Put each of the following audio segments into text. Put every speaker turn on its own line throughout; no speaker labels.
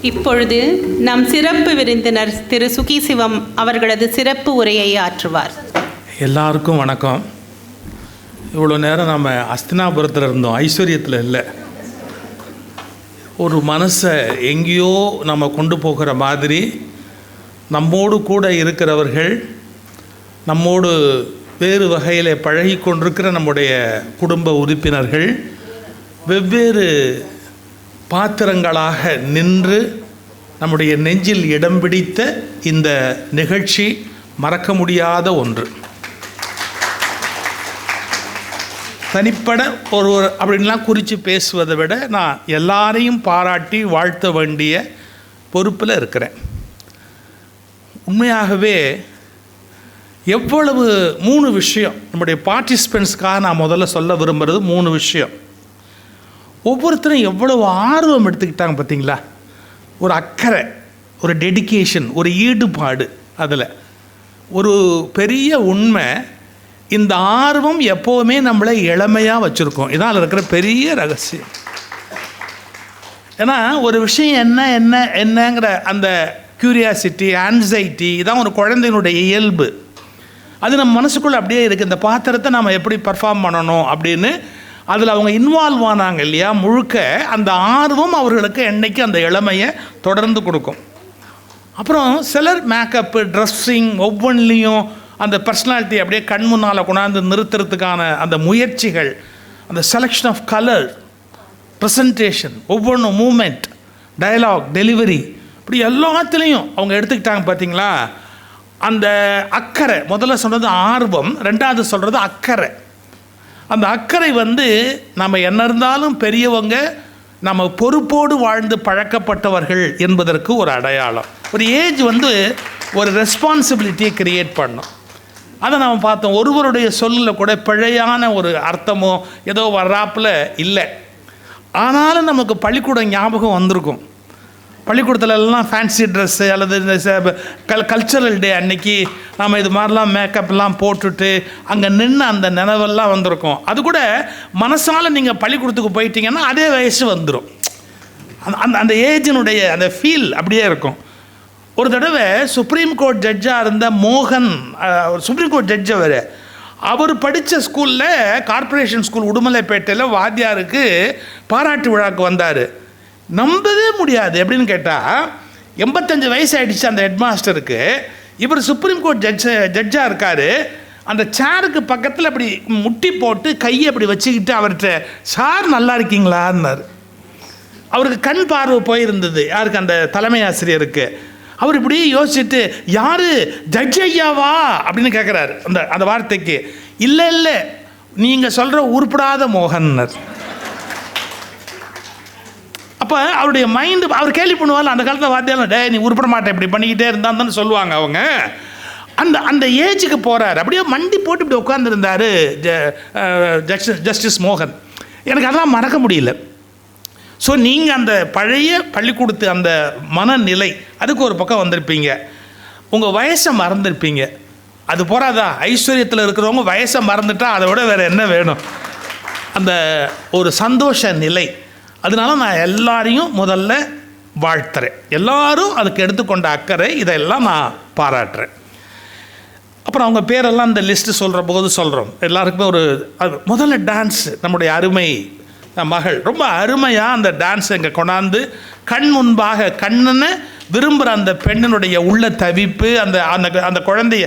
இப்பொழுது நம் சிறப்பு விருந்தினர் திரு சுகி சிவம் அவர்களது சிறப்பு உரையை ஆற்றுவார்.
எல்லாருக்கும் வணக்கம். இவ்வளோ நேரம் நம்ம அஸ்தினாபுரத்தில் இருந்தோம், ஐஸ்வர்யத்தில் இல்லை. ஒரு மனசை எங்கேயோ நம்ம கொண்டு போகிற மாதிரி நம்மோடு கூட இருக்கிறவர்கள், நம்மோடு வேறு வகையில் பழகி கொண்டிருக்கிற நம்முடைய குடும்ப உறுப்பினர்கள் வெவ்வேறு பாத்திரங்களாக நின்று நம்முடைய நெஞ்சில் இடம் பிடித்த இந்த நிகழ்ச்சி மறக்க முடியாத ஒன்று. தனிப்பட ஒருவர் அப்படின்லாம் குறித்து பேசுவதை விட நான் எல்லாரையும் பாராட்டி வாழ்த்த வேண்டிய பொறுப்பில் இருக்கிறேன். உண்மையாகவே எவ்வளவு 3 விஷயம் நம்முடைய பார்ட்டிசிபெண்ட்ஸ்க்காக நான் முதல்ல சொல்ல விரும்புகிறது 3 விஷயம். ஒவ்வொருத்தரும் எவ்வளவு ஆர்வம் எடுத்துக்கிட்டாங்க பார்த்தீங்களா? ஒரு அக்கறை, ஒரு டெடிகேஷன், ஒரு ஈடுபாடு. அதில் ஒரு பெரிய உண்மை, இந்த ஆர்வம் எப்போவுமே நம்மளை இளமையாக வச்சுருக்கோம். இதான் அதில் இருக்கிற பெரிய ரகசியம். ஏன்னா ஒரு விஷயம் என்னங்கிற அந்த க்யூரியாசிட்டி, ஆன்சைட்டி, இதான் ஒரு குழந்தையினுடைய இயல்பு. அது நம்ம மனசுக்குள்ளே அப்படியே இருக்குது. இந்த பாத்திரத்தை நம்ம எப்படி பர்ஃபார்ம் பண்ணணும் அப்படின்னு அதில் அவங்க இன்வால்வ் ஆனாங்க இல்லையா? முழுக்க அந்த ஆர்வம் அவர்களுக்கு என்றைக்கு அந்த இளமையை தொடர்ந்து கொடுக்கும். அப்புறம் சிலர் மேக்கப்பு, ட்ரெஸ்ஸிங், ஒவ்வொன்றிலையும் அந்த பர்சனாலிட்டி அப்படியே கண் முன்னால் கொண்டாந்து நிறுத்துறதுக்கான அந்த முயற்சிகள், அந்த செலெக்ஷன் ஆஃப் கலர், ப்ரெசன்டேஷன், ஒவ்வொன்றும் மூமெண்ட், டயலாக், டெலிவரி, இப்படி எல்லாத்துலேயும் அவங்க எடுத்துக்கிட்டாங்க பார்த்தீங்களா? அந்த அக்கறை, முதல்ல சொல்கிறது ஆர்வம், ரெண்டாவது சொல்கிறது அக்கறை. அந்த அக்கறை நம்ம என்ன இருந்தாலும் பெரியவங்க, நம்ம பொறுப்போடு வாழ்ந்து பழக்கப்பட்டவர்கள் என்பதற்கு ஒரு அடையாளம். ஒரு ஏஜ் ஒரு ரெஸ்பான்சிபிலிட்டியை கிரியேட் பண்ணும். அதை நம்ம பார்த்தோம். ஒருவருடைய சொல்லில் கூட பிழையான ஒரு அர்த்தமோ ஏதோ வர்றாப்பில் இல்லை. ஆனாலும் நமக்கு பள்ளிக்கூடம் ஞாபகம் வந்திருக்கும். பள்ளிக்கூடத்துலலாம் ஃபேன்சி ட்ரெஸ்ஸு அல்லது இந்த கல்ச்சரல் டே அன்னைக்கு நம்ம இது மாதிரிலாம் மேக்கப்லாம் போட்டுட்டு அங்கே நின்று அந்த நினைவெல்லாம் வந்திருக்கும். அது கூட மனசால் நீங்கள் பள்ளிக்கூடத்துக்கு போயிட்டீங்கன்னா அதே வயசு வந்துடும். அந்த ஏஜினுடைய அந்த ஃபீல் அப்படியே இருக்கும். ஒரு தடவை சுப்ரீம் கோர்ட் ஜட்ஜாக இருந்த மோகன், சுப்ரீம் கோர்ட் ஜட்ஜ் அவர் படித்த ஸ்கூலில், கார்ப்பரேஷன் ஸ்கூல் உடுமலைப்பேட்டையில் வாத்தியாருக்கு பாராட்டு விழாவுக்கு வந்தார். நம்பவே முடியாது. எப்படின்னு கேட்டால் 85 வயசு ஆகிடுச்சு அந்த ஹெட் மாஸ்டருக்கு. இவர் சுப்ரீம் கோர்ட் ஜட்ஜாக இருக்கார். அந்த சேருக்கு பக்கத்தில் அப்படி முட்டி போட்டு கையை அப்படி வச்சுக்கிட்டு அவர்கிட்ட, சார் நல்லா இருக்கீங்களான்னார். அவருக்கு கண் பார்வை போயிருந்தது. யாருக்கு? அந்த தலைமை ஆசிரியருக்கு. அவர் இப்படி யோசிச்சுட்டு, யார் ஜட்ஜ் ஐயாவா அப்படின்னு கேட்குறாரு. அந்த வார்த்தைக்கு இல்லை நீங்கள் சொல்கிற உருப்படாத மோகன்னர். அப்போ அவருடைய மைண்டு, அவர் கேள்வி பண்ணுவாள் அந்த காலத்தில் வாத்தியாலும், டே நீ உருப்பட மாட்டேன் இப்படி பண்ணிக்கிட்டே இருந்தான்னு தானே சொல்லுவாங்க அவங்க. அந்த ஏஜுக்கு போகிறார். அப்படியே மண்டி போட்டு இப்படி உட்காந்துருந்தார் ஜஸ்டிஸ் மோகன். எனக்கு அதெல்லாம் மறக்க முடியல. ஸோ நீங்கள் அந்த பழைய பள்ளிக்கூடத்து அந்த மனநிலை, அதுக்கு ஒரு பக்கம் வந்திருப்பீங்க. உங்கள் வயசை மறந்துருப்பீங்க. அது போகாதா? ஐஸ்வர்யத்தில் இருக்கிறவங்க வயசை மறந்துட்டால் அதை விட வேறு என்ன வேணும்? அந்த ஒரு சந்தோஷ நிலை. அதனால நான் எல்லாரையும் முதல்ல வாழ்த்துறேன். எல்லாரும் அதுக்கு எடுத்துக்கொண்ட அக்கறை, இதெல்லாம் நான் பாராட்டுறேன். அப்புறம் அவங்க பேரெல்லாம் இந்த லிஸ்ட்டு சொல்கிற போது சொல்கிறோம். எல்லாருக்குமே முதல்ல டான்ஸ். நம்முடைய அருமை மகள் ரொம்ப அருமையாக அந்த டான்ஸ் இங்கே கொண்டாந்து கண் முன்பாக கண்ணனை விரும்புகிற அந்த பெண்ணினுடைய உள்ள தவிப்பு, அந்த குழந்தைய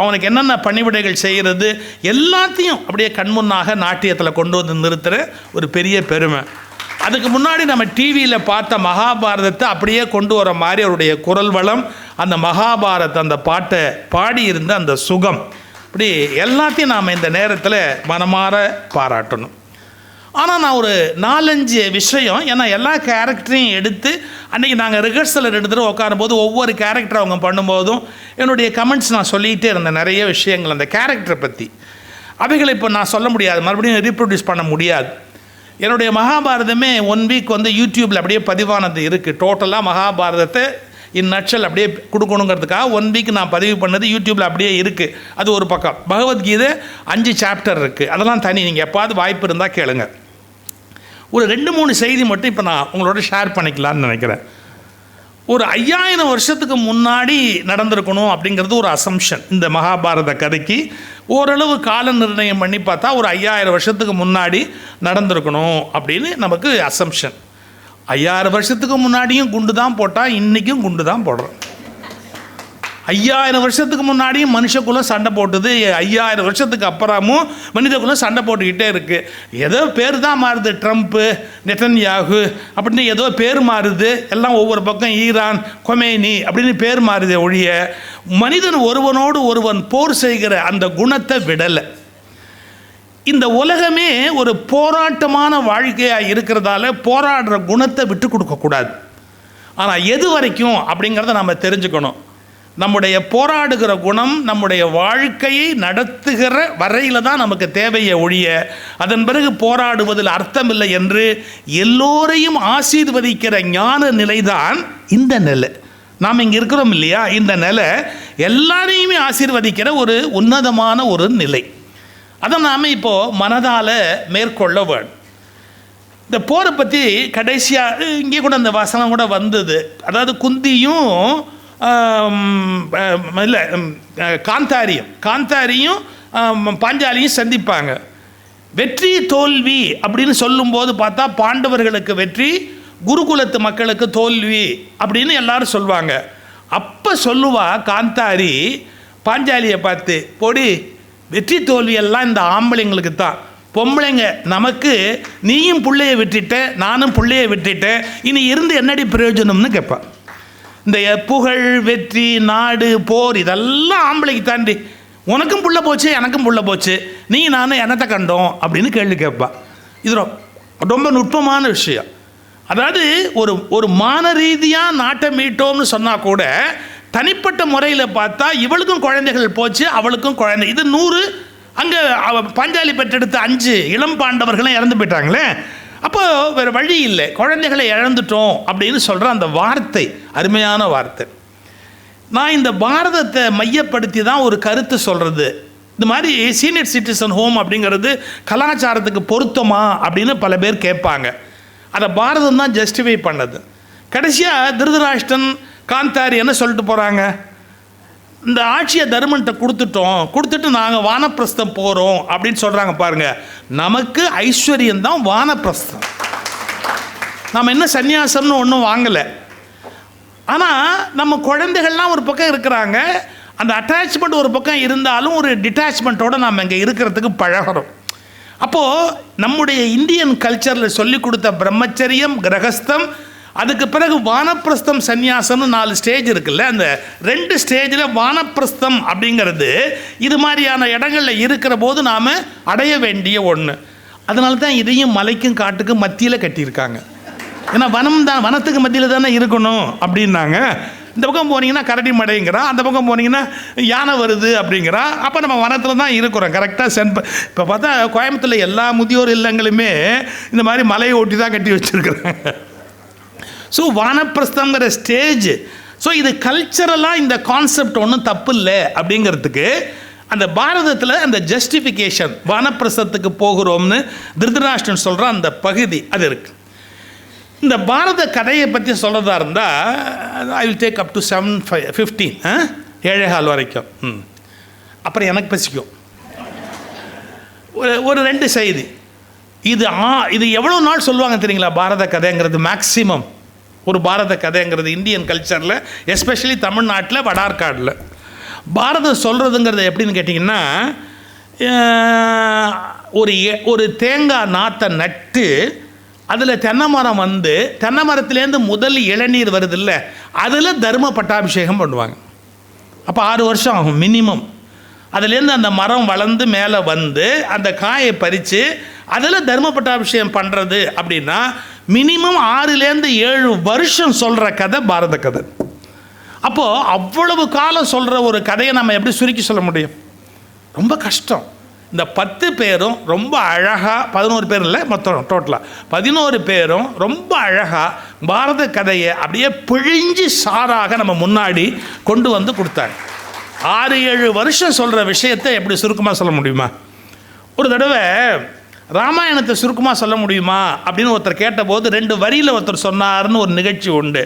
அவனுக்கு என்னென்ன பணிவிடைகள் செய்கிறது எல்லாத்தையும் அப்படியே கண்முன்னாக நாட்டியத்தில் கொண்டு வந்து நிறுத்துகிற ஒரு பெரிய பெருமை. அதுக்கு முன்னாடி நம்ம டிவியில் பார்த்த மகாபாரதத்தை அப்படியே கொண்டு வர மாதிரி அவருடைய குரல் வளம், அந்த மகாபாரத அந்த பாட்டை பாடியிருந்த அந்த சுகம், இப்படி எல்லாத்தையும் நாம் இந்த நேரத்தில் மனமாற பாராட்டணும். ஆனால் நான் ஒரு 4-5 விஷயம், ஏன்னா எல்லா கேரக்டரையும் எடுத்து அன்றைக்கி நாங்கள் ரிஹர்சலில் எடுத்துகிட்டு உட்காரும்போது ஒவ்வொரு கேரக்டர் அவங்க பண்ணும்போதும் என்னுடைய கமெண்ட்ஸ் நான் சொல்லிகிட்டே இருந்தேன். நிறைய விஷயங்கள் அந்த கேரக்டரை பற்றி. அவைகளை இப்போ நான் சொல்ல முடியாது, மறுபடியும் ரீப்ரொடியூஸ் பண்ண முடியாது. என்னுடைய மகாபாரதமே 1 வீக் யூடியூப்பில் அப்படியே பதிவானது இருக்குது. டோட்டலாக மகாபாரதத்தை இந்நட்சல் அப்படியே கொடுக்கணுங்கிறதுக்காக 1 வீக் நான் பதிவு பண்ணது யூடியூப்பில் அப்படியே இருக்குது. அது ஒரு பக்கம். பகவத்கீதை 5 சாப்டர் இருக்குது. அதெல்லாம் தனி. நீங்கள் எப்பாவது வாய்ப்பு இருந்தால் கேளுங்க. ஒரு 2-3 செய்தி மட்டும் இப்போ நான் உங்களோட ஷேர் பண்ணிக்கலான்னு நினைக்கிறேன். ஒரு 5000 வருஷத்துக்கு முன்னாடி நடந்திருக்கணும் அப்படிங்கிறது ஒரு அசம்ஷன். இந்த மகாபாரத கதைக்கு ஓரளவு கால நிர்ணயம் பண்ணி பார்த்தா ஒரு 5000 வருஷத்துக்கு முன்னாடி நடந்திருக்கணும் அப்படின்னு நமக்கு அசம்ஷன். 5000 வருஷத்துக்கு முன்னாடியும் குண்டு தான் போட்டால் இன்றைக்கும் குண்டு தான் போடுறோம். 5000 வருஷத்துக்கு முன்னாடியும் மனுஷக்குள்ள சண்டை போட்டுது, 5000 வருஷத்துக்கு அப்புறமும் மனிதக்குள்ள சண்டை போட்டுக்கிட்டே இருக்குது. ஏதோ பேர் தான் மாறுது, ட்ரம்ப்பு, நெட்டன்யாகு அப்படின்னு ஏதோ பேர் மாறுது. எல்லாம் ஒவ்வொரு பக்கம் ஈரான், கொமேனி அப்படின்னு பேர் மாறுதே ஒழிய மனிதன் ஒருவனோடு ஒருவன் போர் செய்கிற அந்த குணத்தை விடலை. இந்த உலகமே ஒரு போராட்டமான வாழ்க்கையாக இருக்கிறதால போராடுற குணத்தை விட்டு கொடுக்கக்கூடாது. ஆனால் எது வரைக்கும் அப்படிங்கிறத நம்ம தெரிஞ்சுக்கணும். நம்முடைய போராடுகிற குணம் நம்முடைய வாழ்க்கையை நடத்துகிற வரையில் தான் நமக்கு தேவையை ஒழிய அதன் பிறகு போராடுவதில் அர்த்தமில்லை என்று எல்லோரையும் ஆசீர்வதிக்கிற ஞான நிலைதான் இந்த நிலை. நாம் இங்கே இருக்கிறோம் இல்லையா, இந்த நிலை எல்லாரையுமே ஆசீர்வதிக்கிற ஒரு உன்னதமான ஒரு நிலை. அதை நாம் இப்போது மனதால் மேற்கொள்ள வேண்டும். இந்த போரை பற்றி கடைசியாக இங்கே கூட அந்த வசனம் கூட வந்தது. அதாவது குந்தியும் இல்லை காந்தாரியும் பாஞ்சாலியும் சந்திப்பாங்க. வெற்றி தோல்வி அப்படின்னு சொல்லும்போது பார்த்தா பாண்டவர்களுக்கு வெற்றி, குருகுலத்து மக்களுக்கு தோல்வி அப்படின்னு எல்லாரும் சொல்லுவாங்க. அப்போ சொல்லுவா காந்தாரி பாஞ்சாலியை பார்த்து, பொடி வெற்றி தோல்வி எல்லாம் இந்த ஆம்பளைங்களுக்கு தான், பொம்பளைங்க நமக்கு நீயும் பிள்ளைய விட்டுட்ட நானும் பிள்ளைய விட்டுட்டேன், இனி இருந்து என்னடி பிரயோஜனம்னு கேட்பான். இந்த புகழ், வெற்றி, நாடு, போர் இதெல்லாம் ஆம்பளைக்கு தாண்டி, உனக்கும் புள்ள போச்சு எனக்கும் புள்ள போச்சு, நீ நானும் என்னத்தை கண்டோம் அப்படின்னு கேள்வி கேட்பா. இது ரொம்ப நுட்பமான விஷயம். அதாவது ஒரு மான ரீதியாக நாட்டை மீட்டோம்னு சொன்னால் கூட தனிப்பட்ட முறையில் பார்த்தா இவளுக்கும் குழந்தைகள் போச்சு அவளுக்கும் குழந்தை, இது 100. அங்கே பாஞ்சாலி பெற்றெடுத்த 5 இளம் பாண்டவர்களும் இறந்து போயிட்டாங்களே. அப்போ வேறு வழி இல்லை, குழந்தைகளை இழந்துட்டோம் அப்படின்னு சொல்கிற அந்த வார்த்தை அருமையான வார்த்தை. நான் இந்த பாரதத்தை மையப்படுத்தி தான் ஒரு கருத்து சொல்கிறது. இந்த மாதிரி சீனியர் சிட்டிசன் ஹோம் அப்படிங்கிறது கலாச்சாரத்துக்கு பொருத்தமா அப்படின்னு பல பேர் கேட்பாங்க. அதை பாரதம் தான் ஜஸ்டிஃபை பண்ணது. கடைசியாக திருதராஷ்டிரன், காந்தாரி என்ன சொல்லிட்டு போகிறாங்க, இந்த ஆட்சியை தர்மன்ட்ட கொடுத்துட்டு நாங்கள் வானப்பிரஸ்தம் போகிறோம் அப்படின்னு சொல்கிறாங்க. பாருங்கள், நமக்கு ஐஸ்வர்யம் தான் வானப்பிரஸ்தம். நம்ம என்ன சந்நியாசம்னு ஒன்றும் வாங்கலை. ஆனால் நம்ம குழந்தைகள்லாம் ஒரு பக்கம் இருக்கிறாங்க, அந்த அட்டாச்மெண்ட் ஒரு பக்கம் இருந்தாலும் ஒரு டிட்டாச்மெண்ட்டோடு நம்ம இங்கே இருக்கிறதுக்கு பழகிறோம். அப்போது நம்முடைய இந்தியன் கல்ச்சரில் சொல்லி கொடுத்த பிரம்மச்சரியம், கிரகஸ்தம், அதுக்கு பிறகு வானப்பிரஸ்தம், சந்நியாசம்னு 4 ஸ்டேஜ் இருக்குல்ல, அந்த 2 ஸ்டேஜில் வானப்பிரஸ்தம் அப்படிங்கிறது இது மாதிரியான இடங்களில் இருக்கிற போது நாம் அடைய வேண்டிய ஒன்று. அதனால தான் இதையும் மலைக்கும் காட்டுக்கும் மத்தியில் கட்டியிருக்காங்க. ஏன்னா வனத்துக்கு மத்தியில் தானே இருக்கணும் அப்படின்னாங்க. இந்த பக்கம் போனீங்கன்னா கரடி மடைங்கிறா, அந்த பக்கம் போனீங்கன்னா யானை வருது அப்படிங்கிறா. அப்போ நம்ம வனத்தில் தான் இருக்கிறோம் கரெக்டாக. இப்போ பார்த்தா கோயம்புத்தூரில் எல்லா முதியோர் இல்லங்களுமே இந்த மாதிரி மலையை ஒட்டி தான் கட்டி வச்சுருக்குறாங்க. So வானப்பிரஸ்தங்கிற stage. ஸோ இது கல்ச்சரலாக இந்த கான்செப்ட் ஒன்றும் தப்பு இல்லை அப்படிங்கிறதுக்கு அந்த பாரதத்தில் அந்த ஜஸ்டிஃபிகேஷன், வானப்பிரஸ்தத்துக்கு போகிறோம்னு திருதராஷ்டிரன் சொல்கிற அந்த பகுதி அது இருக்குது. இந்த பாரத கதையை பற்றி சொல்கிறதா இருந்தால் I will take up to 7:15 7:15 வரைக்கும். அப்புறம் எனக்கு பசிக்கும். ஒரு 2 செய்தி. இது எவ்வளோ நாள் சொல்லுவாங்க தெரியுங்களா பாரத கதைங்கிறது? மேக்சிமம் ஒரு பாரத கதைங்கிறது இந்தியன் கல்ச்சரில், எஸ்பெஷலி தமிழ்நாட்டில், வடார்காடில் பாரதம் சொல்கிறதுங்கிறது எப்படின்னு கேட்டிங்கன்னா, ஒரு தேங்காய் நாற்றை நட்டு அதில் தென்னை மரம் வந்து தென்னை மரத்துலேருந்து முதல் இளநீர் வருது இல்லை, அதில் தர்ம பட்டாபிஷேகம் பண்ணுவாங்க. அப்போ 6 வருஷம் ஆகும் மினிமம். அதுலேருந்து அந்த மரம் வளர்ந்து மேலே வந்து அந்த காயை பறித்து அதில் தர்ம பட்டாபிஷேகம் பண்ணுறது அப்படின்னா மினிமம் 6-7 வருஷம் சொல்கிற கதை பாரத கதை. அப்போது அவ்வளவு காலம் சொல்கிற ஒரு கதையை நம்ம எப்படி சுருக்கி சொல்ல முடியும்? ரொம்ப கஷ்டம். இந்த 10 பேரும் ரொம்ப அழகாக, 11 பேர் இல்லை மொத்தம் டோட்டலாக 11 பேரும் ரொம்ப அழகாக பாரத கதையை அப்படியே பிழிஞ்சு சாராக நம்ம முன்னாடி கொண்டு வந்து கொடுத்தாங்க. 6-7 வருஷம் சொல்கிற விஷயத்தை எப்படி சுருக்கமாக சொல்ல முடியுமா? ஒரு தடவை ராமாயணத்தை சுருக்கமாக சொல்ல முடியுமா அப்படின்னு ஒருத்தர் கேட்டபோது 2 வரியில் ஒருத்தர் சொன்னார்னு ஒரு நிகழ்ச்சி உண்டு.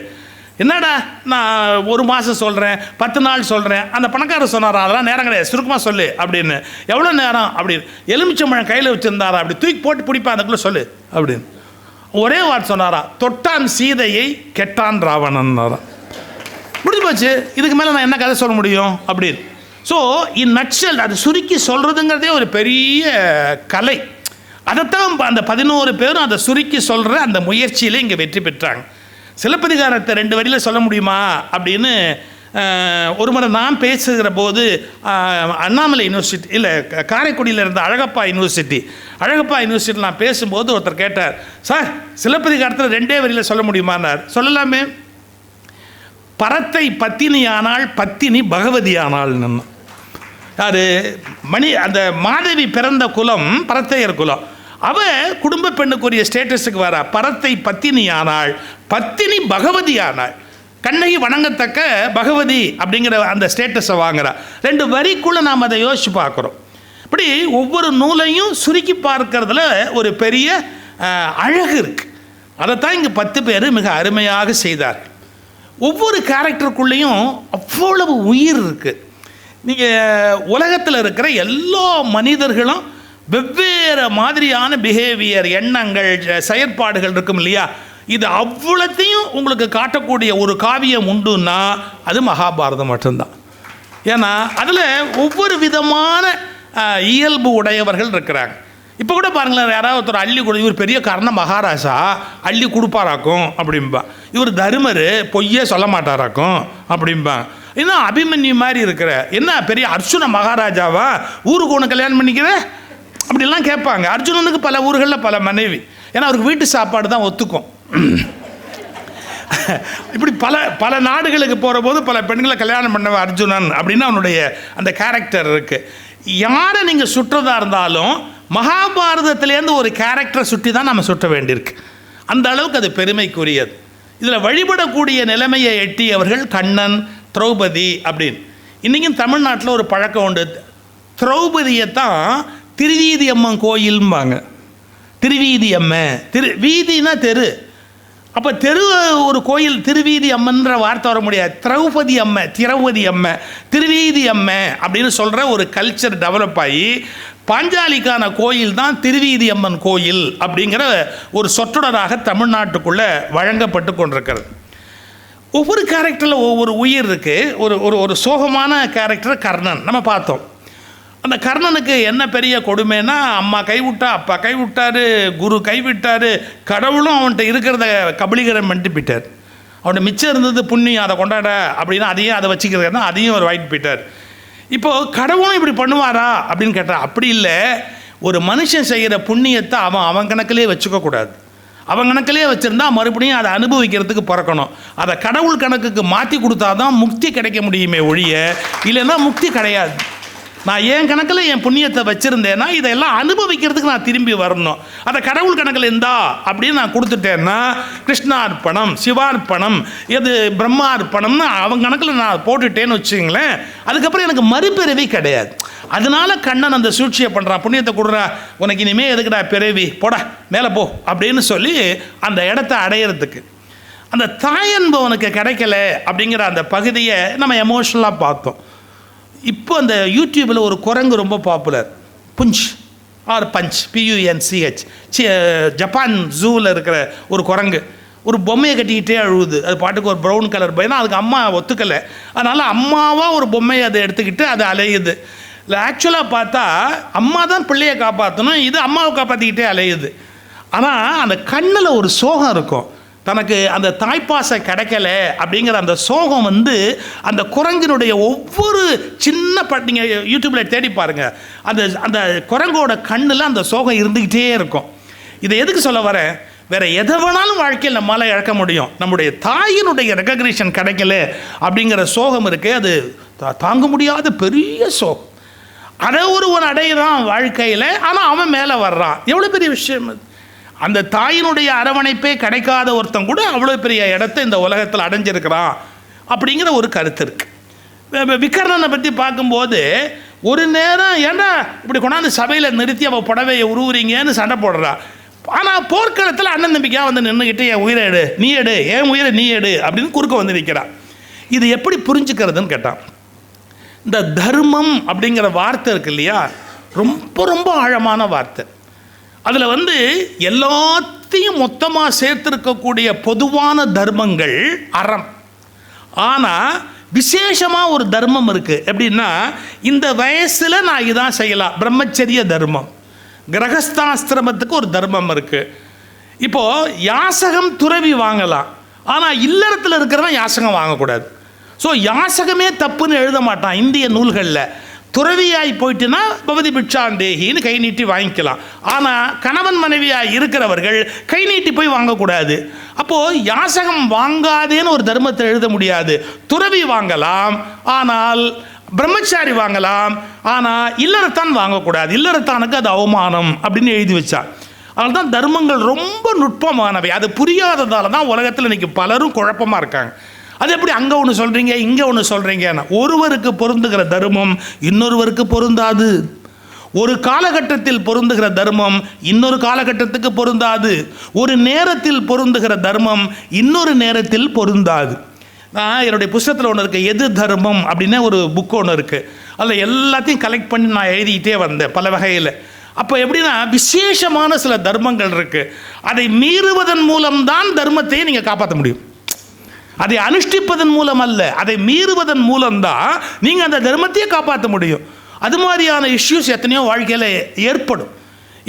என்னடா நான் 1 மாதம் சொல்கிறேன், 10 நாள் சொல்கிறேன். அந்த பணக்காரர் சொன்னாரா, அதெல்லாம் நேரம் கிடையாது, சுருக்கமாக சொல்லு அப்படின்னு. எவ்வளோ நேரம் அப்படின்னு. எலுமிச்சம்பழம் கையில் வச்சுருந்தாரா, அப்படி தூக்கி போட்டு பிடிப்பா, அதுக்குள்ளே சொல்லு அப்படின்னு. ஒரே வார்த்தை சொன்னாரா, தொட்டான் சீதையை கெட்டான் ராவணன்னாரா. முடிஞ்சு போச்சு, இதுக்கு மேலே நான் என்ன கதை சொல்ல முடியும் அப்படின்னு. ஸோ இன் நட்சல் அது சுருக்கி சொல்கிறதுங்கிறதே ஒரு பெரிய கலை. அதைத்தான் அந்த 11 பேரும் அதை சுருக்கி சொல்கிற அந்த முயற்சியில் இங்கே வெற்றி பெற்றாங்க. சிலப்பதிகாரத்தை 2 வரியில் சொல்ல முடியுமா அப்படின்னு ஒரு முறை நான் பேசுகிற போது அண்ணாமலை யூனிவர்சிட்டி இல்லை காரைக்குடியில் இருந்த அழகப்பா யூனிவர்சிட்டியில் நான் பேசும்போது ஒருத்தர் கேட்டார், சார் சிலப்பதிகாரத்தில் 2 வரியில் சொல்ல முடியுமான்னார். சொல்லலாமே. பரத்தை பத்தினி ஆனால் பத்தினி பகவதி ஆனால். யார் அந்த மாதவி பிறந்த குலம் பரத்தையர் குலம். அவ குடும்ப பெண்ணுக்குரிய ஸ்டேட்டஸுக்கு வர. பரத்தை பத்தினி ஆனாள், பத்தினி பகவதி ஆனாள். கண்ணகி வணங்கத்தக்க பகவதி அப்படிங்கிற அந்த ஸ்டேட்டஸை வாங்குறா. 2 வரிக்குள்ளே நாம் அதை யோசிச்சு பார்க்குறோம். இப்படி ஒவ்வொரு நூலையும் சுருக்கி பார்க்கறதுல ஒரு பெரிய அழகு இருக்குது. அதைத்தான் இங்கே 10 பேர் மிக அருமையாக செய்தார்கள். ஒவ்வொரு கேரக்டருக்குள்ளேயும் அவ்வளவு உயிர் இருக்குது. நீங்கள் உலகத்தில் இருக்கிற எல்லா மனிதர்களும் வெவ்வேறு மாதிரியான பிஹேவியர், எண்ணங்கள், செயற்பாடுகள் இருக்கும் இல்லையா? இது அவ்வளோத்தையும் உங்களுக்கு காட்டக்கூடிய ஒரு காவியம் உண்டுன்னா அது மகாபாரதம் மட்டும்தான். ஏன்னா அதில் ஒவ்வொரு விதமான இயல்பு உடையவர்கள் இருக்கிறாங்க. இப்போ கூட பாருங்களேன், யாராவது ஒருத்தர் அள்ளி கொடு, இவர் பெரிய கர்ண மகாராஜா அள்ளி கொடுப்பாராக்கும் அப்படிம்பா. இவர் தருமர் பொய்யே சொல்ல மாட்டாராக்கும் அப்படிம்பா. இன்னும் அபிமன்யு மாதிரி இருக்கிற என்ன பெரிய அர்ஜுன மகாராஜாவா, ஊருக்கு ஒன்று கல்யாணம் பண்ணிக்கிற அப்படிலாம் கேட்பாங்க. அர்ஜுனனுக்கு பல ஊர்களில் பல மனைவி, ஏன்னா அவருக்கு வீட்டு சாப்பாடு தான் ஒத்துக்கும். இப்படி பல நாடுகளுக்கு போகிற போது பல பெண்களை கல்யாணம் பண்ணவ அர்ஜுனன் அப்படின்னு அவனுடைய அந்த கேரக்டர் இருக்குது. யாரை நீங்கள் சுற்றுறதா இருந்தாலும் மகாபாரதத்திலேருந்து ஒரு கேரக்டரை சுற்றி தான் நம்ம சுற்ற வேண்டியிருக்கு. அந்த அளவுக்கு அது பெருமைக்குரியது. இதில் வழிபடக்கூடிய நிலைமையை எட்டியவர்கள் கண்ணன், திரௌபதி அப்படின்னு. இன்றைக்கும் தமிழ்நாட்டில் ஒரு பழக்கம் உண்டு. திரௌபதியைத்தான் திருவீதி அம்மன் கோயில்ம்பாங்க. திருவீதி அம்மன், வீதினா தெரு. அப்போ தெரு ஒரு கோயில், திருவீதி அம்மன்ற வார்த்தை வர முடியாது. திரௌபதி அம்மை, திருவீதி அம்மை அப்படின்னு சொல்கிற ஒரு கல்ச்சர் டெவலப் ஆகி பாஞ்சாலிக்கான கோயில் தான் திருவீதி அம்மன் கோயில் அப்படிங்கிற ஒரு சொற்றொடராக தமிழ்நாட்டுக்குள்ளே வழங்கப்பட்டு கொண்டிருக்கிறது. ஒவ்வொரு கேரக்டரில் ஒவ்வொரு உயிர் இருக்குது. ஒரு சோகமான கேரக்டர் கர்ணன் நம்ம பார்த்தோம். அந்த கர்ணனுக்கு என்ன பெரிய கொடுமைன்னா, அம்மா கைவிட்டா, அப்பா கைவிட்டார், குரு கைவிட்டார், கடவுளும் அவன்கிட்ட இருக்கிறத கபலீகரம் பண்ணிட்டு போயிட்டார். அவன்கிட்ட மிச்சம் இருந்தது புண்ணியம், அதை கொண்டாட அப்படின்னா அதையும் அதை வச்சுக்கிறதுனா அதையும் அவர் வாங்கிட்டு போயிட்டார். இப்போது கடவுளும் இப்படி பண்ணுவாரா அப்படின்னு கேட்டால் அப்படி இல்லை. ஒரு மனுஷன் செய்கிற புண்ணியத்தை அவன் கணக்கிலே வச்சுக்கக்கூடாது. அவன் கணக்கிலே வச்சுருந்தா மறுபடியும் அதை அனுபவிக்கிறதுக்கு பிறக்கணும். அதை கடவுள் கணக்குக்கு மாற்றி கொடுத்தா தான் முக்தி கிடைக்க முடியுமே ஒழிய இல்லைன்னா முக்தி கிடையாது. நான் என் கணக்கில் என் புண்ணியத்தை வச்சுருந்தேன்னா இதெல்லாம் அனுபவிக்கிறதுக்கு நான் திரும்பி வரணும். அதை கடவுள் கணக்கில் இருந்தா அப்படின்னு நான் கொடுத்துட்டேன்னா கிருஷ்ணார்ப்பணம், சிவார்ப்பணம், எது பிரம்மார்ப்பணம்னு அவன் கணக்கில் நான் போட்டுட்டேன்னு வச்சுங்களேன், அதுக்கப்புறம் எனக்கு மறுபிறவி கிடையாது. அதனால கண்ணன் அந்த சூழ்ச்சியை பண்ணுறான். புண்ணியத்தை கொடுறா, உனக்கு இனிமேல் எதுக்குடா பிறவி, போடா மேலே போ அப்படின்னு சொல்லி அந்த இடத்த அடையிறதுக்கு. அந்த தாயன்பவனுக்கு கிடைக்கல அப்படிங்கிற அந்த பகுதியை நம்ம எமோஷ்னலாக பார்த்தோம். இப்போ அந்த யூடியூப்பில் ஒரு குரங்கு ரொம்ப popular, Punch or Punch, PUNCH. Japan ஜூவில் இருக்கிற ஒரு குரங்கு ஒரு பொம்மையை கட்டிக்கிட்டே அழுகுது. அது பாட்டுக்கு ஒரு ப்ரௌன் கலர் பையனா, அதுக்கு அம்மா ஒத்துக்கலை. அதனால் அம்மாவாக ஒரு பொம்மையை அதை எடுத்துக்கிட்டு அது அலையுது. இல்லை, ஆக்சுவலாக பார்த்தா அம்மா தான் பிள்ளையை காப்பாற்றணும், இது அம்மாவை காப்பாற்றிக்கிட்டே அலையுது. ஆனால் அந்த கண்ணில் ஒரு சோகம் இருக்கும். தனக்கு அந்த தாய்ப்பாசை கிடைக்கல அப்படிங்கிற அந்த சோகம் அந்த குரங்கினுடைய ஒவ்வொரு சின்ன நீங்கள் யூடியூப்பில் தேடி பாருங்கள், அந்த குரங்கோட கண்ணில் அந்த சோகம் இருந்துக்கிட்டே இருக்கும். இதை எதுக்கு சொல்ல வரேன், வேறு எதை வேணாலும் வாழ்க்கையில் நம்மளால் இழக்க முடியும், நம்முடைய தாயினுடைய ரெகக்னிஷன் கிடைக்கல அப்படிங்கிற சோகம் இருக்குது. அது தாங்க முடியாத பெரிய சோகம். அதை ஒருவன் அடையிறான் வாழ்க்கையில், ஆனால் அவன் மேலே வர்றான். எவ்வளோ பெரிய விஷயம் அது. அந்த தாயினுடைய அரவணைப்பே கிடைக்காத ஒருத்தன் கூட அவ்வளோ பெரிய இடத்த இந்த உலகத்தில் அடைஞ்சிருக்கிறான் அப்படிங்கிற ஒரு கருத்து இருக்குது. விக்கர்ணனை பற்றி பார்க்கும்போது ஒரு நேரம் ஏன்னா இப்படி கொண்டாந்து சபையில் நிறுத்தி அவள் புடவையை உருவுறீங்கன்னு சண்டை போடுறா. ஆனால் போர்க்களத்தில் அண்ணன் தம்பிக்காக வந்து நின்றுக்கிட்டு என் உயிரை எடு, நீ எடு, என் உயிரை நீ எடு அப்படின்னு குறுக்க வந்து நிற்கிறான். இது எப்படி புரிஞ்சுக்கிறதுன்னு கேட்டான். இந்த தர்மம் அப்படிங்கிற வார்த்தை இருக்கு இல்லையா, ரொம்ப ரொம்ப ஆழமான வார்த்தை. அதில் வந்து எல்லாத்தையும் மொத்தமாக சேர்த்துருக்கக்கூடிய பொதுவான தர்மங்கள் அறம். ஆனால் விசேஷமாக ஒரு தர்மம் இருக்குது. எப்படின்னா, இந்த வயசில் நான் இதான் செய்யலாம், பிரம்மச்சரிய தர்மம். கிரகஸ்தாசிரமத்துக்கு ஒரு தர்மம் இருக்குது. இப்போது யாசகம் துறவி வாங்கலாம், ஆனால் இல்லறத்தில் இருக்கிறவன் யாசகம் வாங்கக்கூடாது. ஸோ யாசகமே தப்புன்னு எழுத மாட்டான் இந்திய நூல்களில். துறவியாய் போயிட்டுனா பவதி பிட்சாந்தேகின்னு கை நீட்டி வாங்கிக்கலாம். ஆனால் கணவன் மனைவியாய் இருக்கிறவர்கள் கை நீட்டி போய் வாங்கக்கூடாது. அப்போது யாசகம் வாங்காதேன்னு ஒரு தர்மத்தை எழுத முடியாது. துறவி வாங்கலாம், ஆனால் பிரம்மச்சாரி வாங்கலாம், ஆனால் இல்லறத்தான் வாங்கக்கூடாது, இல்லறத்தானுக்கு அது அவமானம் அப்படின்னு எழுதி வச்சார். அதனால தான் தர்மங்கள் ரொம்ப நுட்பமானவை. அது புரியாததால தான் உலகத்தில் இன்றைக்கி பலரும் குழப்பமாக இருக்காங்க. அது எப்படி அங்கே ஒன்று சொல்கிறீங்க இங்கே ஒன்று சொல்கிறீங்கன்னா, ஒருவருக்கு பொருந்துகிற தர்மம் இன்னொருவருக்கு பொருந்தாது. ஒரு காலகட்டத்தில் பொருந்துகிற தர்மம் இன்னொரு காலகட்டத்துக்கு பொருந்தாது. ஒரு நேரத்தில் பொருந்துகிற தர்மம் இன்னொரு நேரத்தில் பொருந்தாது. நான் என்னுடைய புத்தகத்தில் ஒன்று இருக்குது, எது தர்மம் அப்படின்னு ஒரு புக்கு ஒன்று இருக்குது. அதில் எல்லாத்தையும் கலெக்ட் பண்ணி நான் எழுதிக்கிட்டே வந்தேன் பல வகையில். அப்போ எப்படின்னா, விசேஷமான சில தர்மங்கள் இருக்குது. அதை மீறுவதன் மூலம்தான் தர்மத்தையே நீங்கள் காப்பாற்ற முடியும். அதை அனுஷ்டிப்பதன் மூலம் அல்ல, அதை மீறுவதன் மூலம்தான் நீங்கள் அந்த தர்மத்தையே காப்பாற்ற முடியும். அது மாதிரியான இஷ்யூஸ் எத்தனையோ வாழ்க்கையில் ஏற்படும்.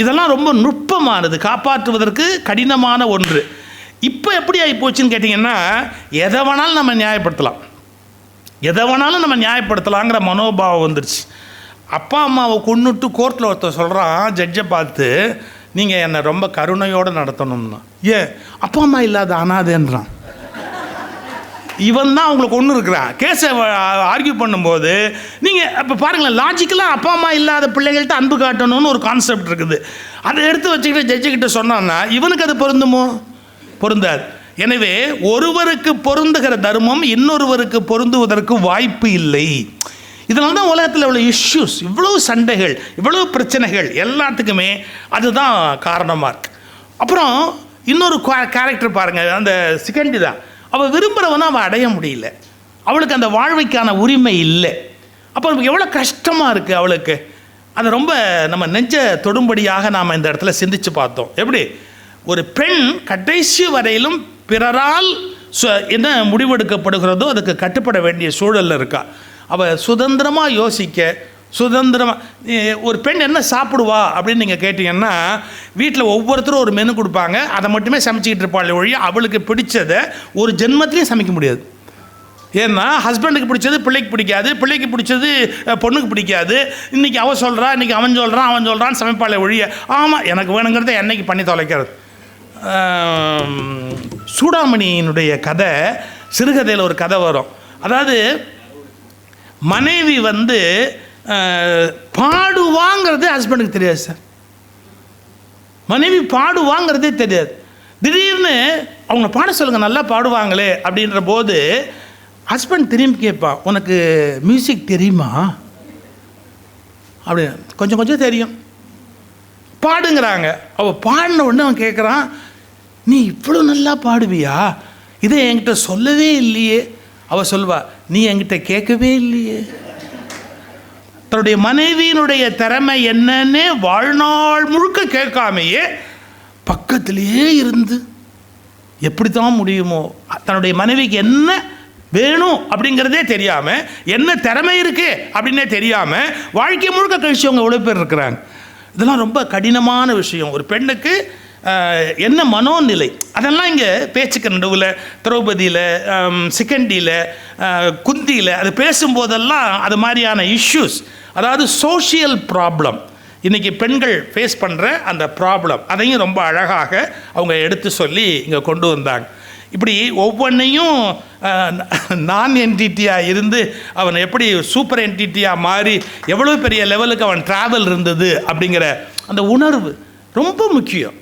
இதெல்லாம் ரொம்ப நுட்பமானது, காப்பாற்றுவதற்கு கடினமான ஒன்று. இப்போ எப்படி ஆகி போச்சுன்னு கேட்டிங்கன்னா, எதை வேணாலும் நம்ம நியாயப்படுத்தலாம், எதை வேணாலும் நம்ம நியாயப்படுத்தலாங்கிற மனோபாவம் வந்துருச்சு. அப்பா அம்மாவை கொன்னுட்டு கோர்ட்டில் ஒருத்தர் சொல்கிறான் ஜட்ஜை பார்த்து, நீங்கள் என்னை ரொம்ப கருணையோடு நடத்தணும்னா. ஏன்? அப்பா அம்மா இல்லாத அனாதேன்றான். இவன் தான் அவங்களுக்கு ஒன்று இருக்கிறான். கேஸை ஆர்கியூ பண்ணும்போது நீங்கள் இப்போ பாருங்களேன், லாஜிக்கலாக அப்பா அம்மா இல்லாத பிள்ளைகள்கிட்ட அன்பு காட்டணும்னு ஒரு கான்செப்ட் இருக்குது. அதை எடுத்து வச்சுக்கிட்டு ஜட்ஜுக்கிட்ட சொன்னான்னா இவனுக்கு அது பொருந்துமோ? பொருந்தாது. எனவே ஒருவருக்கு பொருந்துகிற தர்மம் இன்னொருவருக்கு பொருந்துவதற்கு வாய்ப்பு இல்லை. இதனால தான் உலகத்தில் இவ்வளோ இஷ்யூஸ், இவ்வளோ சண்டைகள், இவ்வளோ பிரச்சனைகள் எல்லாத்துக்குமே அதுதான் காரணமாக இருக்கு. அப்புறம் இன்னொரு கேரக்டர் பாருங்கள், அந்த சிகண்டி தான். அவள் விரும்புகிறவனை அவள் அடைய முடியல, அவளுக்கு அந்த வாழ்வைக்கான உரிமை இல்லை. அப்போ நமக்கு எவ்வளோ கஷ்டமாக இருக்குது அவளுக்கு. அதை ரொம்ப நம்ம நெஞ்ச தொடும்படியாக நாம் இந்த இடத்துல சிந்திச்சு பார்த்தோம். எப்படி ஒரு பெண் கடைசி வரையிலும் பிறரால் என்ன முடிவெடுக்கப்படுகிறதோ அதுக்கு கட்டுப்பட வேண்டிய சூழலில் இருக்கா. அவள் சுதந்திரமாக யோசிக்க, சுதந்திரமாக ஒரு பெண் என்ன சாப்பிடுவா அப்படின்னு நீங்கள் கேட்டிங்கன்னா, வீட்டில் ஒவ்வொருத்தரும் ஒரு மெனு கொடுப்பாங்க, அதை மட்டுமே சமைச்சிக்கிட்டு இருப்பாள் ஒழிய அவளுக்கு பிடிச்சதை ஒரு ஜென்மத்திலையும் சமைக்க முடியாது. ஏன்னா ஹஸ்பண்டுக்கு பிடிச்சது பிள்ளைக்கு பிடிக்காது, பிள்ளைக்கு பிடிச்சது பொண்ணுக்கு பிடிக்காது. இன்றைக்கி அவன் சொல்கிறா, இன்றைக்கி அவன் சொல்கிறான்னு சமைப்பாளே ஒழிய ஆமாம் எனக்கு வேணுங்கிறத என்னைக்கு பண்ணி தொலைக்கிறது. சூடாமணியினுடைய கதை, சிறுகதையில் ஒரு கதை வரும். அதாவது மனைவி வந்து பாடுவாங்கிறதே ஹஸ்பண்டுக்கு தெரியாது சார். மனைவி பாடுவாங்கிறதே தெரியாது. திடீர்னு அவங்க பாட சொல்லுங்கள், நல்லா பாடுவாங்களே அப்படின்ற போது ஹஸ்பண்ட் திரும்பி கேட்பான், உனக்கு மியூசிக் தெரியுமா அப்படி. கொஞ்சம் கொஞ்சம் தெரியும், பாடுங்கிறாங்க. அவள் பாடின உடனே அவன் கேட்குறான், நீ இவ்வளோ நல்லா பாடுவியா, இதை என்கிட்ட சொல்லவே இல்லையே. அவள் சொல்வா, நீ என்கிட்ட கேட்கவே இல்லையே. தன்னுடைய மனைவியினுடைய திறமை என்னன்னு வாழ்நாள் முழுக்க கேட்காமையே பக்கத்திலேயே இருந்து எப்படித்தான் முடியுமோ, தன்னுடைய மனைவிக்கு என்ன வேணும் அப்படிங்கிறதே தெரியாமல், என்ன திறமை இருக்கு அப்படின்னே தெரியாமல் வாழ்க்கை முழுக்க கழிச்சவங்க எவ்வளோ பேர் இருக்கிறாங்க. இதெல்லாம் ரொம்ப கடினமான விஷயம். ஒரு பெண்ணுக்கு என்ன மனோநிலை, அதெல்லாம் இங்கே பேச்சுக்கு நடுவில் திரௌபதியில், சிகண்டியில், குந்தியில் அது பேசும்போதெல்லாம் அது மாதிரியான இஷ்யூஸ், அதாவது சோஷியல் ப்ராப்ளம், இன்றைக்கி பெண்கள் ஃபேஸ் பண்ணுற அந்த ப்ராப்ளம், அதையும் ரொம்ப அழகாக அவங்க எடுத்து சொல்லி இங்கே கொண்டு வந்தாங்க. இப்படி ஒவ்வொன்றையும் நான் என்டிட்டியாக இருந்து அவன் எப்படி சூப்பர் என்டிட்டியாக மாறி எவ்வளோ பெரிய லெவலுக்கு அவன் ட்ராவல் இருந்தது அப்படிங்கிற அந்த உணர்வு ரொம்ப முக்கியம்,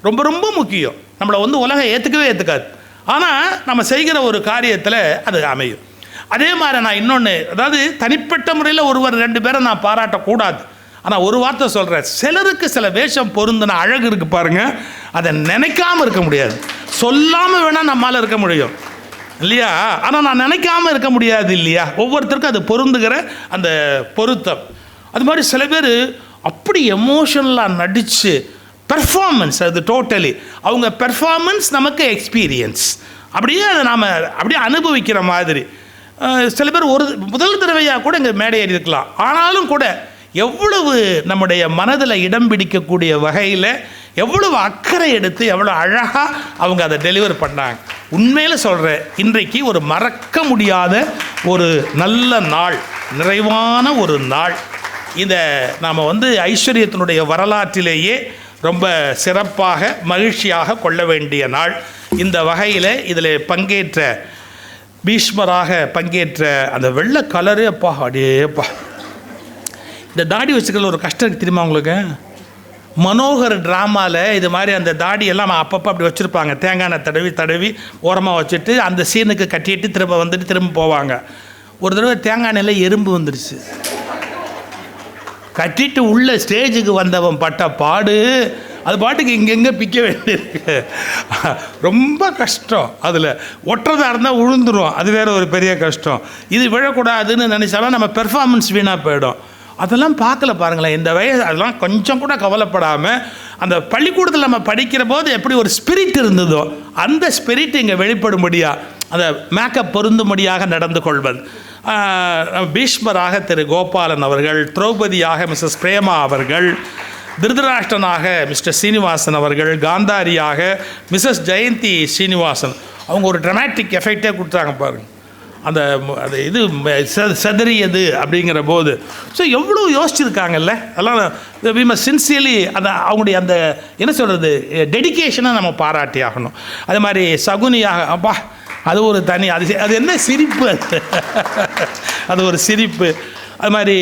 ரொம்ப ரொம்ப முக்கியம். நம்மளை வந்து உலகம் ஏற்றுக்காது, ஆனால் நம்ம செய்கிற ஒரு காரியத்தில் அது அமையும். அதே மாதிரி நான் இன்னொன்று, அதாவது தனிப்பட்ட முறையில் ஒருவர் ரெண்டு பேரை நான் பாராட்டக்கூடாது, ஆனால் ஒரு வார்த்தை சொல்கிறேன், சிலருக்கு சில வேஷம் பொருந்தின அழகு இருக்குது பாருங்கள், அதை நினைக்காமல் இருக்க முடியாது. சொல்லாமல் வேணால் நம்மளால் இருக்க முடியும் இல்லையா? ஆனால் நான் நினைக்காமல் இருக்க முடியாது இல்லையா? ஒவ்வொருத்தருக்கும் அது பொருந்துகிற அந்த பொருத்தம். அது மாதிரி சில பேர் அப்படி எமோஷனலாக நடித்து பெர்ஃபார்மன்ஸ், அது டோட்டலி அவங்க பெர்ஃபார்மன்ஸ் நமக்கு எக்ஸ்பீரியன்ஸ், அப்படியே அதை நாம் அப்படியே அனுபவிக்கிற மாதிரி. சில பேர் ஒரு முதல் தடவையாக கூட இங்கே மேடை ஏறி இருக்கலாம், ஆனாலும் கூட எவ்வளவு நம்முடைய மனதில் இடம் பிடிக்கக்கூடிய வகையில் எவ்வளவு அக்கறை எடுத்து எவ்வளோ அழகாக அவங்க அதை டெலிவர் பண்ணாங்க. உண்மையில் சொல்கிறேன், இன்றைக்கு ஒரு மறக்க முடியாத ஒரு நல்ல நாள், நிறைவான ஒரு நாள். இதை நாம் ஐஸ்வர்யத்தினுடைய வரலாற்றிலேயே ரொம்ப சிறப்பாக மகிழ்ச்சியாக கொள்ள வேண்டிய நாள். இந்த வகையில் இதில் பங்கேற்ற பீஷ்மராக பங்கேற்ற அந்த வெள்ளை கலரே அப்பா, அடேப்பா, இந்த தாடி வச்சுக்கல ஒரு கஷ்டம் தெரியுமா உங்களுக்கு? மனோகர் ட்ராமாவில் இது மாதிரி அந்த தாடியெல்லாம் அப்பப்போ அப்படி வச்சுருப்பாங்க, தேங்காய் தடவி தடவி ஓரமாக வச்சுட்டு அந்த சீனுக்கு கட்டிட்டு திரும்ப வந்துட்டு திரும்ப போவாங்க. ஒரு தடவை தேங்காய் எண்ணெயில் எறும்பு வந்துடுச்சு, கட்டிட்டு உள்ள ஸ்டேஜுக்கு வந்தவன் பட்ட பாடு, அது பாட்டுக்கு இங்கெங்கே பிக்க வேண்டியிருக்கு. ரொம்ப கஷ்டம். அதில் ஒட்டுறதா இருந்தால் விழுந்துடும், அது வேறு ஒரு பெரிய கஷ்டம். இது விழக்கூடாதுன்னு நினச்சாலும் நம்ம பெர்ஃபார்மன்ஸ் வீணாக போயிடும். அதெல்லாம் பார்க்கல பாருங்களேன். இந்த வயசு அதெல்லாம் கொஞ்சம் கூட கவலைப்படாமல் அந்த பள்ளிக்கூடத்தில் நம்ம படிக்கிற போது எப்படி ஒரு ஸ்பிரிட் இருந்ததோ அந்த ஸ்பிரிட் இங்கே வெளிப்படும்படியாக, அந்த மேக்கப் பொருந்தும்படியாக நடந்து கொள்வது. பீஷ்மராக திரு கோபாலன் அவர்கள், திரௌபதியாக மிஸ்ஸஸ் பிரேமா அவர்கள், திருதராஷ்டனாக மிஸ்டர் சீனிவாசன் அவர்கள், காந்தாரியாக மிஸ்ஸஸ் ஜெயந்தி சீனிவாசன், அவங்க ஒரு ட்ரமாட்டிக் எஃபெக்டே கொடுத்தாங்க பாருங்கள். அந்த இது செதறியது அப்படிங்கிற போது ஸோ எவ்வளோ யோசிச்சுருக்காங்கல்ல. அதெல்லாம் வி மஸ்ட் சின்சியர்லி அந்த அவங்களுடைய அந்த என்ன சொல்கிறது டெடிக்கேஷனை நம்ம பாராட்டி ஆகணும். அது மாதிரி சகுனியாக அப்பா, அது ஒரு தனி அது என்ன சிரிப்பு, அது ஒரு சிரிப்பு. அது மாதிரி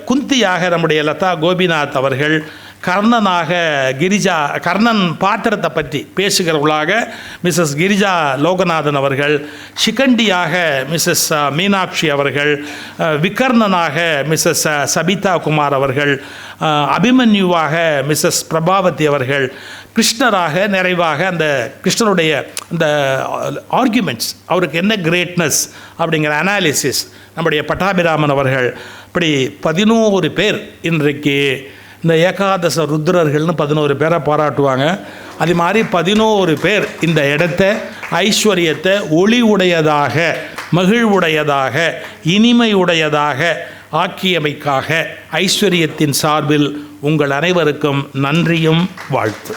குந்தியாக நம்முடைய லதா கோபிநாத் அவர்கள், கர்ணனாக கிரிஜா, கர்ணன் பாத்திரத்தை பற்றி பேசுகிறவர்களாக மிஸ்ஸஸ் கிரிஜா லோகநாதன் அவர்கள், சிகண்டியாக மிஸ்ஸஸ் மீனாட்சி அவர்கள், விகர்ணனாக மிஸ்ஸஸ் சபிதா குமார் அவர்கள், அபிமன்யுவாக மிஸ்ஸஸ் பிரபாவதி அவர்கள், கிருஷ்ணராக நிறைவாக அந்த கிருஷ்ணனுடைய அந்த ஆர்கியூமெண்ட்ஸ், அவருக்கு என்ன கிரேட்னஸ் அப்படிங்கிற அனாலிசிஸ் நம்முடைய பட்டாபிராமன் அவர்கள். இப்படி 11 பேர் இன்றைக்கு இந்த ஏகாதச ருத்ரர்கள்னு 11 பேரை பாராட்டுவாங்க. அது மாதிரி 11 பேர் இந்த இடத்த ஐஸ்வர்யத்தை ஒளி உடையதாக, மகிழ்வுடையதாக, இனிமை உடையதாக ஆக்கியமைக்காக ஐஸ்வர்யத்தின் சார்பில் உங்கள் அனைவருக்கும் நன்றியும் வாழ்த்து.